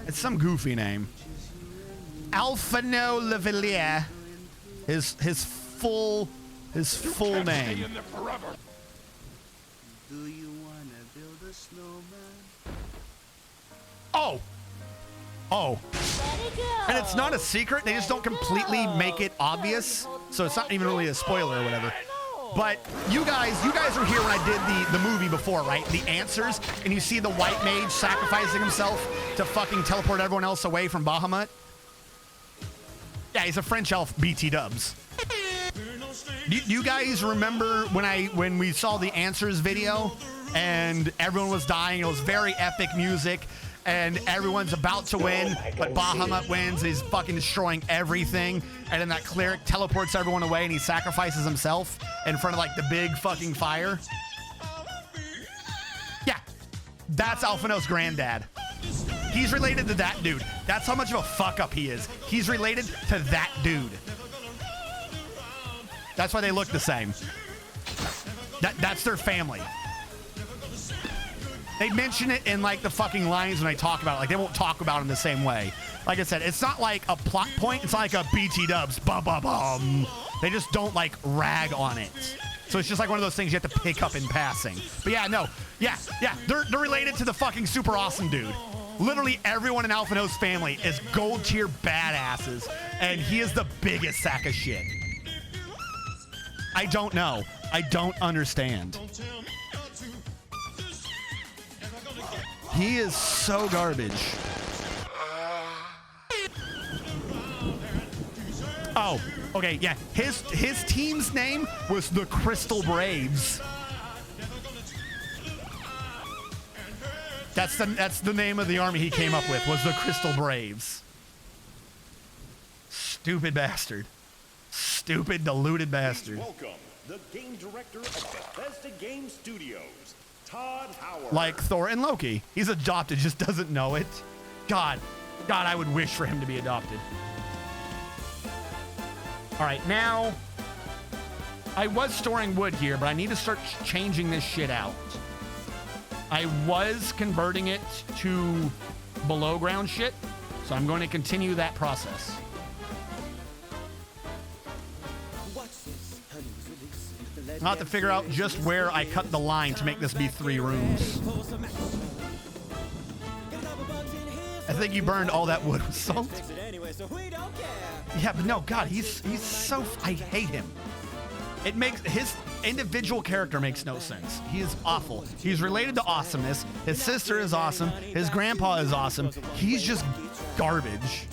It's some goofy name. Alphino Lavalier. His full name. Oh. And it's not a secret. They just don't completely make it obvious. So it's not even really a spoiler or whatever. But you guys were here when I did the movie before, right? The Answers, and you see the white mage sacrificing himself to fucking teleport everyone else away from Bahamut. Yeah, he's a French elf, BT dubs. You guys remember when we saw the Answers video and everyone was dying? It was very epic music. And everyone's about to win, but Bahamut wins. He's fucking destroying everything. And then that cleric teleports everyone away and he sacrifices himself in front of like the big fucking fire. Yeah, that's Alphino's granddad. He's related to that dude. That's how much of a fuck up he is. He's related to that dude. That's why they look the same. That's their family. They mention it in like the fucking lines when they talk about it. Like they won't talk about it in the same way. Like I said, it's not like a plot point. It's not like a BT dubs. Bum. They just don't like rag on it. So it's just like one of those things you have to pick up in passing. But yeah, no. Yeah. They're related to the fucking super awesome dude. Literally everyone in Alphino's family is gold tier badasses. And he is the biggest sack of shit. I don't know. I don't understand. He is so garbage. Oh, okay, yeah. His team's name was the Crystal Braves. That's the name of the army he came up with, was the Crystal Braves. Stupid bastard. Stupid, deluded bastard. Welcome, the game director of Bethesda Game Studios. Todd Howard. Like Thor and Loki. He's adopted, just doesn't know it. God, I would wish for him to be adopted. All right, now, I was storing wood here, but I need to start changing this shit out. I was converting it to below ground shit, so I'm going to continue that I'll have to figure out just where I cut the line to make this be 3 rooms. I think you burned all that wood with salt. Yeah, but no, God, he's so... I hate him. It makes... His individual character makes no sense. He is awful. He's related to awesomeness. His sister is awesome. His grandpa is awesome. He's just garbage.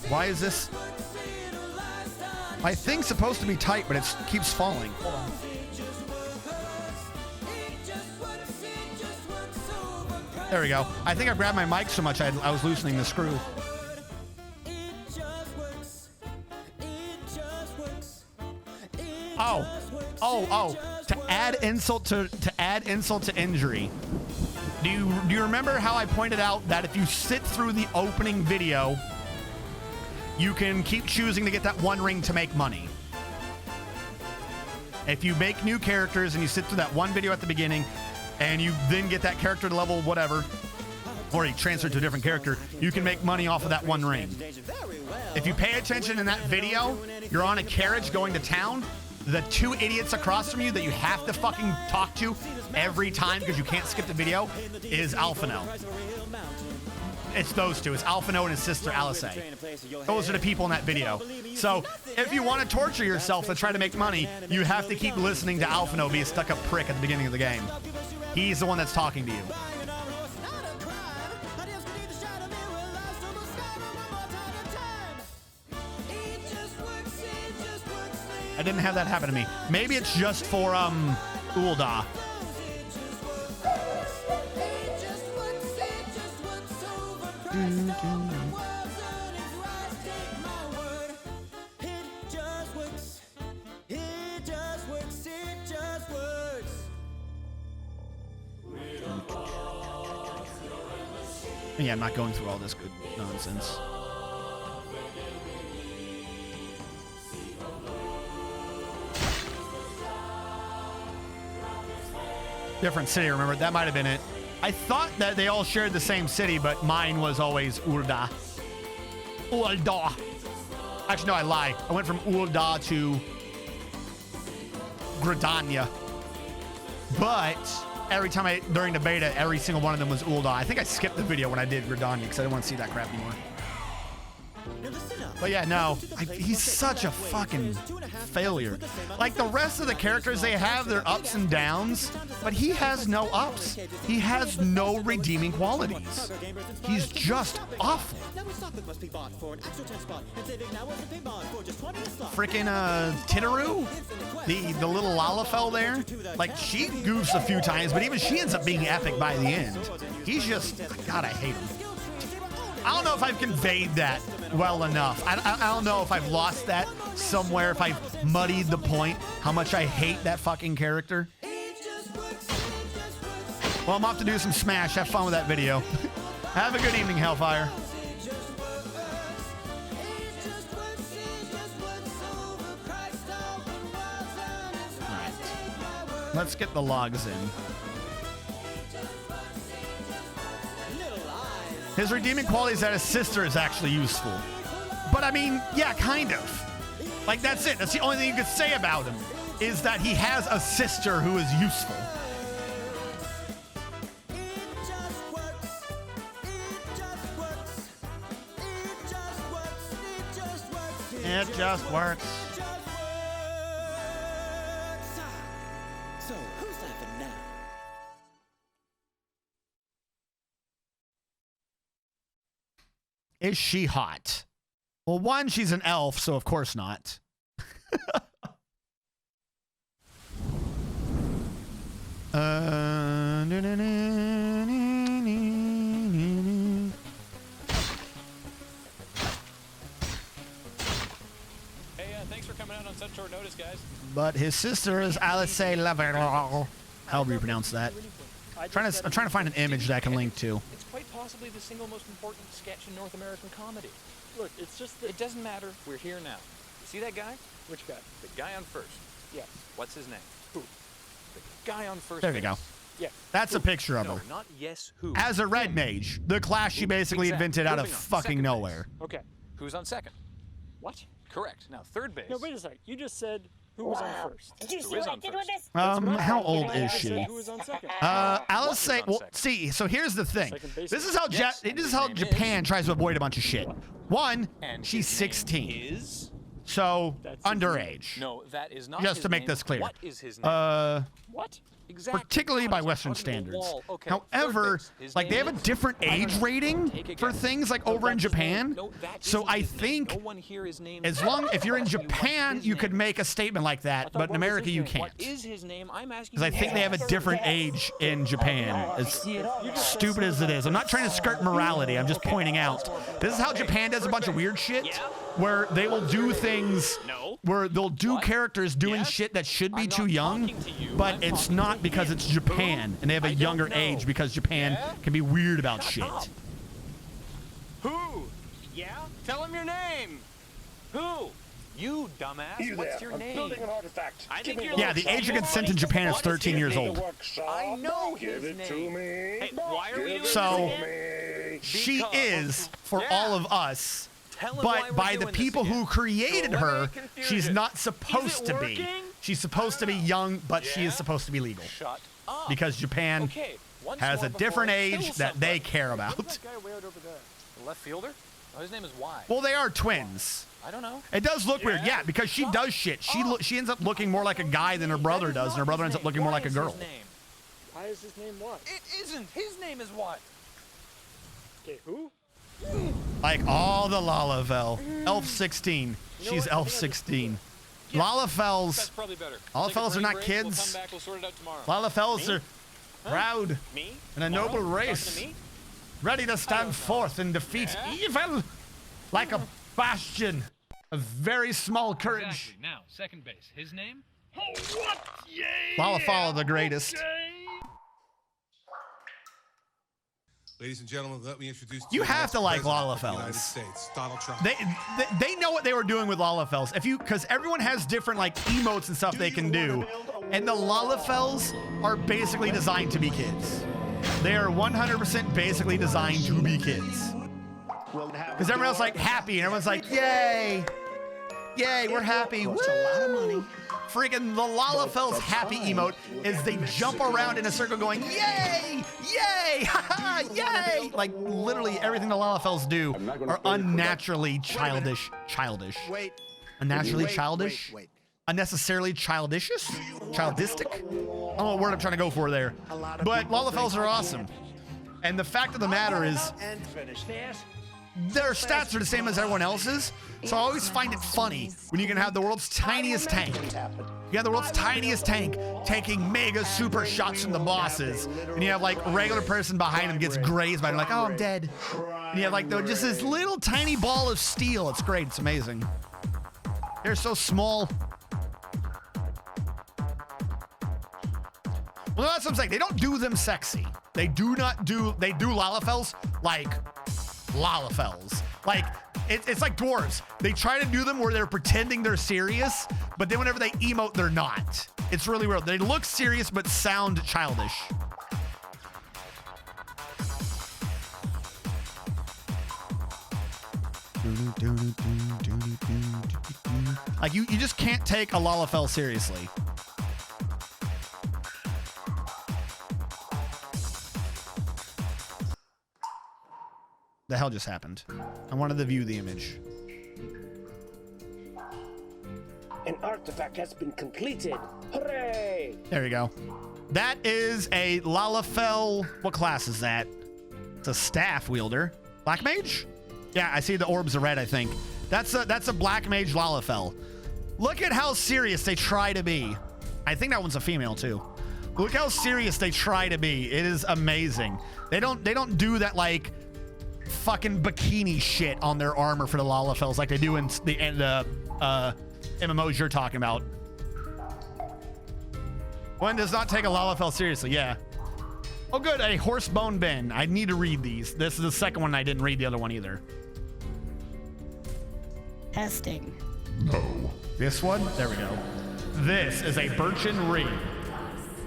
Why is this... My thing's supposed to be tight, but it keeps falling. Hold on. There we go. I think I grabbed my mic so much I was loosening the screw. Oh. To add insult to injury. Do you remember how I pointed out that if you sit through the opening video, you can keep choosing to get that 1 ring to make money? If you make new characters and you sit through that 1 video at the beginning and you then get that character to level whatever, or you transfer to a different character, you can make money off of that 1 ring. If you pay attention in that video, you're on a carriage going to town. The 2 idiots across from you that you have to fucking talk to every time because you can't skip the video is Alphino. It's those 2. It's Alphino and his sister Alice. Those are the people in that video. So if you want to torture yourself to try to make money, you have to keep listening to Alphino be a stuck-up prick at the beginning of the game. He's the one that's talking to you. I didn't have that happen to me. Maybe it's just for Ulda. Yeah, I'm not going through all this good nonsense. Different city, remember? That might have been it. I thought that they all shared the same city, but mine was always Ulda. Ulda. Actually, no, I lie. I went from Ulda to Gridania. But every time during the beta, every single one of them was Ulda. I think I skipped the video when I did Gridania because I didn't want to see that crap anymore. But yeah, no, he's such a fucking failure. Like the rest of the characters, they have their ups and downs, but he has no ups. He has no redeeming qualities. He's just awful. Freaking Titaru, the little Lalafell there, like she goofs a few times, but even she ends up being epic by the end. He's just, God, I hate him. I don't know if I've conveyed that well enough. I don't know if I've lost that somewhere, if I've muddied the point, how much I hate that fucking character. Well, I'm off to do some Smash. Have fun with that video. Have a good evening, Hellfire. All right. Let's get the logs in. His redeeming quality is that his sister is actually useful. But I mean, yeah, kind of. Like, that's it. That's the only thing you could say about him, is that he has a sister who is useful. It just works. So, who's laughing now? Is she hot? Well, one, she's an elf, so of course not. Thanks for coming out on such short notice, guys. But his sister is Alice Leverel. However you pronounce that. I'm trying to find an image that I can link to. It's quite possibly the single most important sketch in North American comedy. Look, it's just that... It doesn't matter. We're here now. You see that guy? Which guy? The guy on first. Yes. What's his name? Who? The guy on first. There we go. Yeah. That's a picture of No, her. not yes, who. As a red mage, the class she basically Exactly. invented out of Moving on. fucking Second nowhere. base. Okay. Who's on second? What? Correct. Now, third base. No, wait a sec. You just said who was on first. Did you Who see is what I on did first? with this? How old You is just said she? who was on second. Alice say, on well, second? see, so here's the thing. Second base. This is how Yes, and this is his how name Japan tries to avoid a bunch of shit. One, And she's his name 16, Is? so That's his underage. No, that is not Just his to make name. this clear. What is his name? What? Exactly. Particularly by How does Western it on the standards. wall? Okay, However, third base. His like they name have a is? different age rating Take a for guess. things like No, over in that's his name. Japan. No, that So isn't I his name. think No one here is named as that. long if you're in I'm asking you what Japan, his you could name make a statement like that, but in America you can't. What is his name? I'm asking Because I you think they have a different age in Japan. As stupid as it is. I'm not trying to skirt morality. I'm just pointing out. This is how Japan does a bunch of weird shit where they will do things where they'll do characters doing shit that should be too young, but it's not because it's Japan and they have a younger age because Japan can be weird about shit. Who? Yeah? Tell him your name. Who? You dumbass. What's your name? Building an artifact. I think you're Yeah, the age of consent in Japan is 13 years old. I know his name. Hey, why are we doing So this? she Because- is for all of us, Tell him why but we're by the doing this people again. who created To her, eliminate she's confusion. not supposed Is to it be. working? She's supposed to be young, but she is Yeah? supposed to be legal. Shut up. Because Japan Okay, once has more a before different I age kill that they somebody. care Who's about. that guy way out over there? The left fielder? Oh, his name is Y. Well, they are twins. I don't know. It does look weird, yeah, because she does shit. She ends up looking more like a guy than her brother does, and her brother ends up looking more like a girl. Why is his name what? It isn't. His name is what? Okay, who? Like all the Lalafell. Elf 16. She's Elf 16. Lalafells. That's probably better. Lalafells are not We'll kids. come back. We'll sort it out tomorrow. Lalafells are proud Me? and a Tomorrow? noble Talking race, to me? ready to stand forth and defeat evil like a bastion of very small courage. Exactly. Now, second base. His name? Lalafell are the greatest. Ladies and gentlemen, let me introduce to You the have next to like president of the Lalafells. United States, Donald Trump. They know what they were doing with Lalafells. Because everyone has different like emotes and stuff they can do, and the Lalafells are basically designed to be kids. They are 100% basically designed to be kids. Because everyone else like happy, and everyone's like, yay, yay, we're happy. Woo! Freaking the Lalafells happy emote is they jump around in a circle going, yay, yay, haha, yay. Like literally everything the Lalafells do are unnaturally childish. Wait. Unnaturally childish? Wait. Unnecessarily childishish? Childistic? I don't know what word I'm trying to go for there. But Lalafells are awesome. And the fact of the matter is, And finish this. their stats are the same as everyone else's, so I always find it funny when you can have the world's tiniest tank. You have the world's tiniest tank taking mega super shots from the bosses, and you have like a regular person behind him gets grazed by it, like, oh, I'm dead. And you have like just this little tiny ball of steel. It's great. It's amazing. They're so small. Well, that's what I'm saying. They don't do them sexy. They do Lalafells like Lalafells. Like, it's like dwarves. They try to do them where they're pretending they're serious, but then whenever they emote, they're not. It's really weird. They look serious, but sound childish. Like, you just can't take a Lalafell seriously. The hell just happened? I wanted to view the image. An artifact has been completed. Hooray! There you go. That is a Lalafell. What class is that? It's a staff wielder. Black mage? Yeah, I see the orbs are red, I think. That's a black mage Lalafell. Look at how serious they try to be. I think that one's a female too. Look how serious they try to be. It is amazing. They don't do that like fucking bikini shit on their armor for the Lalafells like they do in the MMOs you're talking about. One does not take a Lalafell seriously, yeah. Oh good, a Horsebone Ben. I need to read these. This is the second one. I didn't read the other one either.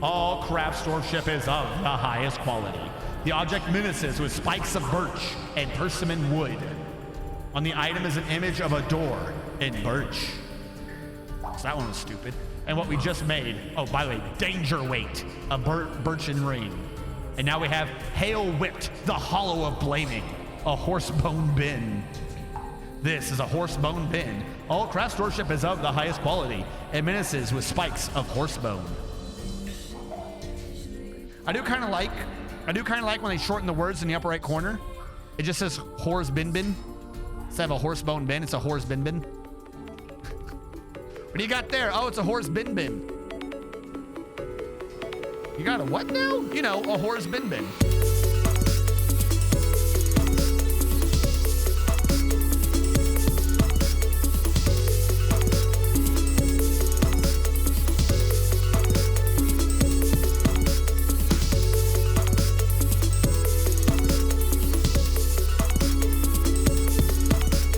All craft storemanship is of the highest quality. The object menaces with spikes of birch and persimmon wood. On the item is an image of a door in birch. So that one was stupid. And what we just made, oh, by the way, danger weight, a birchen ring. And now we have hail whipped, the hollow of blaming, a horse bone bin. This is a horse bone bin. All craft storemanship is of the highest quality. It menaces with spikes of horse bone. I do kind of like when they shorten the words in the upper right corner. It just says horse bin bin. Instead of a horse bone bin, it's a horse bin bin. What do you got there? Oh, it's a horse bin bin. You got a what now? You know, a horse bin bin.